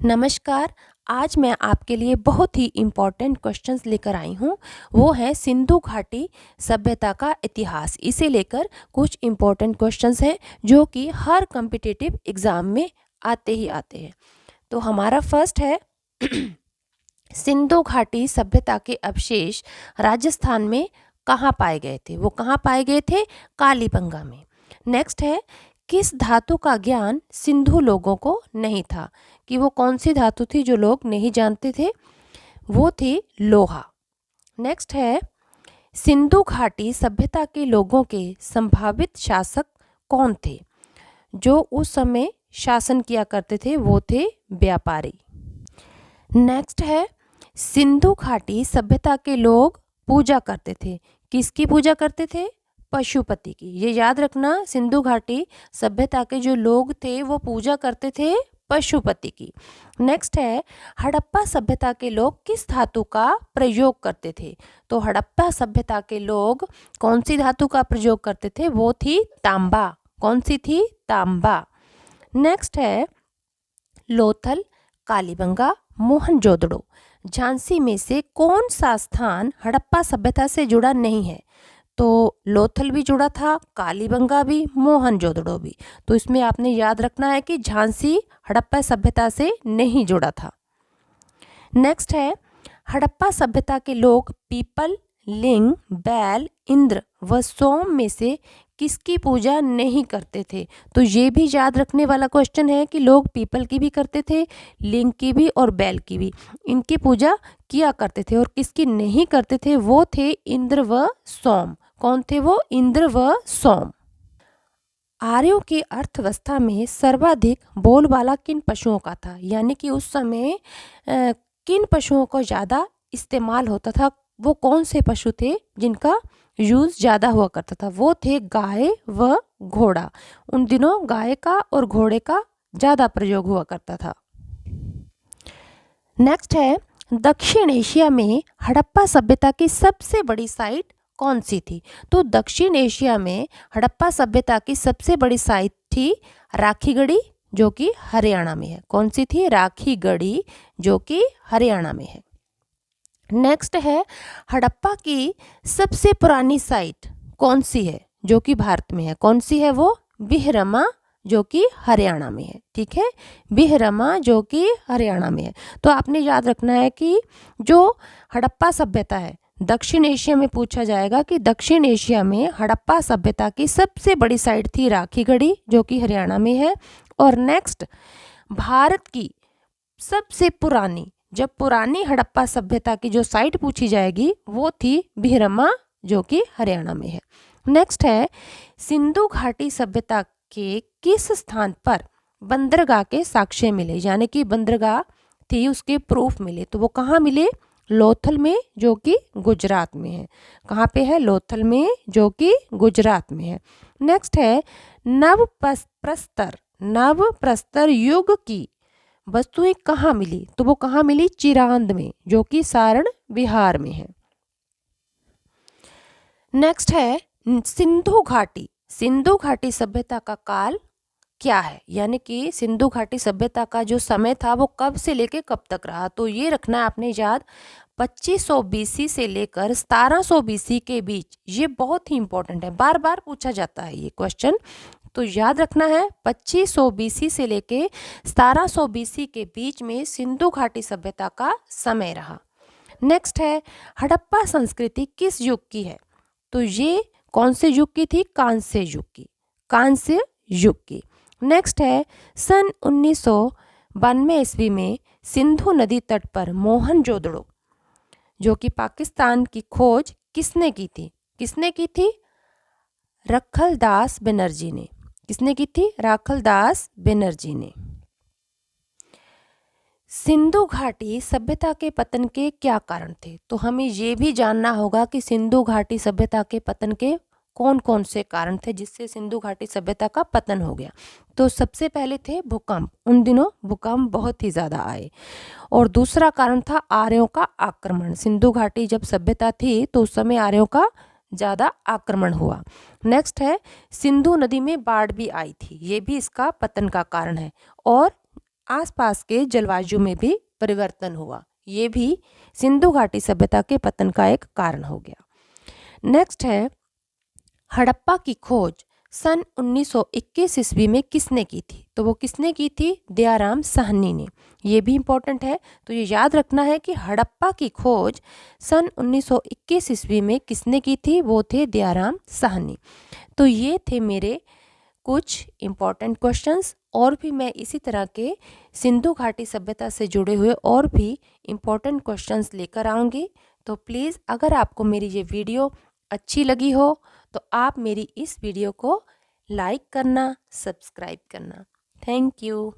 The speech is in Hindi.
नमस्कार। आज मैं आपके लिए बहुत ही इम्पोर्टेंट क्वेश्चंस लेकर आई हूँ। वो है सिंधु घाटी सभ्यता का इतिहास। इसे लेकर कुछ इम्पोर्टेंट क्वेश्चंस हैं जो कि हर कॉम्पिटिटिव एग्ज़ाम में आते ही आते हैं। तो हमारा फर्स्ट है सिंधु घाटी सभ्यता के अवशेष राजस्थान में कहाँ पाए गए थे? वो कहाँ पाए गए थे? कालीबंगा में। नेक्स्ट है किस धातु का ज्ञान सिंधु लोगों को नहीं था? कि वो कौन सी धातु थी जो लोग नहीं जानते थे? वो थी लोहा। नेक्स्ट है सिंधु घाटी सभ्यता के लोगों के संभावित शासक कौन थे? जो उस समय शासन किया करते थे वो थे व्यापारी। नेक्स्ट है सिंधु घाटी सभ्यता के लोग पूजा करते थे। किसकी पूजा करते थे? पशुपति की। ये याद रखना, सिंधु घाटी सभ्यता के जो लोग थे वो पूजा करते थे पशुपति की। नेक्स्ट है हड़प्पा सभ्यता के लोग किस धातु का प्रयोग करते थे? तो हड़प्पा सभ्यता के लोग कौन सी धातु का प्रयोग करते थे? वो थी तांबा। कौन सी थी? तांबा। नेक्स्ट है लोथल, कालीबंगा, मोहनजोदड़ो, झांसी में से कौन सा स्थान हड़प्पा सभ्यता से जुड़ा नहीं है? तो लोथल भी जुड़ा था, कालीबंगा भी, मोहनजोदड़ो भी। तो इसमें आपने याद रखना है कि झांसी हड़प्पा सभ्यता से नहीं जुड़ा था। नेक्स्ट है हड़प्पा सभ्यता के लोग पीपल, लिंग, बैल, इंद्र व सोम में से किसकी पूजा नहीं करते थे? तो ये भी याद रखने वाला क्वेश्चन है कि लोग पीपल की भी करते थे, लिंग की भी और बैल की भी। इनकी पूजा किया करते थे। और किसकी नहीं करते थे? वो थे इंद्र व सोम। कौन थे वो? इंद्र व सोम। आर्यों की अर्थव्यवस्था में सर्वाधिक बोलबाला किन पशुओं का था? यानी कि उस समय किन पशुओं को ज़्यादा इस्तेमाल होता था? वो कौन से पशु थे जिनका यूज़ ज़्यादा हुआ करता था? वो थे गाय व घोड़ा। उन दिनों गाय का और घोड़े का ज़्यादा प्रयोग हुआ करता था। नेक्स्ट है दक्षिण एशिया में हड़प्पा सभ्यता की सबसे बड़ी साइट कौन सी थी? तो दक्षिण एशिया में हड़प्पा सभ्यता की सबसे बड़ी साइट थी राखीगढ़ी, जो कि हरियाणा में है। कौन सी थी? राखीगढ़ी, जो कि हरियाणा में है। नेक्स्ट है हड़प्पा की सबसे पुरानी साइट कौन सी है जो कि भारत में है? कौन सी है वो? बिहरमा, जो कि हरियाणा में है। ठीक है, बिहरमा जो कि हरियाणा में है। तो आपने याद रखना है कि जो हड़प्पा सभ्यता है दक्षिण एशिया में, पूछा जाएगा कि दक्षिण एशिया में हड़प्पा सभ्यता की सबसे बड़ी साइट थी राखीगढ़ी, जो कि हरियाणा में है। और नेक्स्ट भारत की सबसे पुरानी, जब पुरानी हड़प्पा सभ्यता की जो साइट पूछी जाएगी वो थी बिहरमा, जो कि हरियाणा में है। नेक्स्ट है सिंधु घाटी सभ्यता के किस स्थान पर बंदरगाह के साक्ष्य मिले? यानी कि बंदरगाह थी, उसके प्रूफ मिले। तो वो कहाँ मिले? लोथल में, जो कि गुजरात में है। कहाँ पे है? लोथल में, जो कि गुजरात में है। नेक्स्ट है नवप्रस्तर युग की वस्तुएं कहाँ मिली? तो वो कहाँ मिली? चिरांद में, जो कि सारण बिहार में है। नेक्स्ट है सिंधु घाटी सभ्यता का काल क्या है? यानी कि सिंधु घाटी सभ्यता का जो समय था वो कब से लेके कब तक रहा? तो ये रखना है आपने याद, 2500 बीसी से लेकर 1700 बीसी के बीच। ये बहुत ही इंपॉर्टेंट है, बार बार पूछा जाता है ये क्वेश्चन, तो याद रखना है 2500 बीसी से लेके 1700 बीसी के बीच में सिंधु घाटी सभ्यता का समय रहा। नेक्स्ट है हड़प्पा संस्कृति किस युग की है? तो ये कौन से युग की थी? कांस्य युग की। कांस्य युग की। नेक्स्ट है सन 1992 ईस्वी में सिंधु नदी तट पर मोहनजोदड़ो, जो कि पाकिस्तान की खोज किसने की थी? किसने की थी? रखलदास बनर्जी ने। किसने की थी? रखलदास बनर्जी ने। सिंधु घाटी सभ्यता के पतन के क्या कारण थे? तो हमें ये भी जानना होगा कि सिंधु घाटी सभ्यता के पतन के कौन कौन से कारण थे जिससे सिंधु घाटी सभ्यता का पतन हो गया। तो सबसे पहले थे भूकंप। उन दिनों भूकंप बहुत ही ज़्यादा आए। और दूसरा कारण था आर्यों का आक्रमण। सिंधु घाटी जब सभ्यता थी तो उस समय आर्यों का ज़्यादा आक्रमण हुआ। नेक्स्ट है सिंधु नदी में बाढ़ भी आई थी, ये भी इसका पतन का कारण है। और आसपास के जलवायु में भी परिवर्तन हुआ। ये भी सिंधु घाटी सभ्यता के पतन का एक कारण हो गया। नेक्स्ट है हड़प्पा की खोज सन 1921 ईस्वी में किसने की थी? तो वो किसने की थी? दयाराम साहनी ने। ये भी इम्पोर्टेंट है, तो ये याद रखना है कि हड़प्पा की खोज सन 1921 ईस्वी में किसने की थी? वो थे दयाराम साहनी। तो ये थे मेरे कुछ इम्पॉर्टेंट क्वेश्चंस। और भी मैं इसी तरह के सिंधु घाटी सभ्यता से जुड़े हुए और भी इम्पॉर्टेंट क्वेश्चंस लेकर आऊँगी। तो प्लीज़ अगर आपको मेरी ये वीडियो अच्छी लगी हो तो आप मेरी इस वीडियो को लाइक करना, सब्सक्राइब करना। Thank you.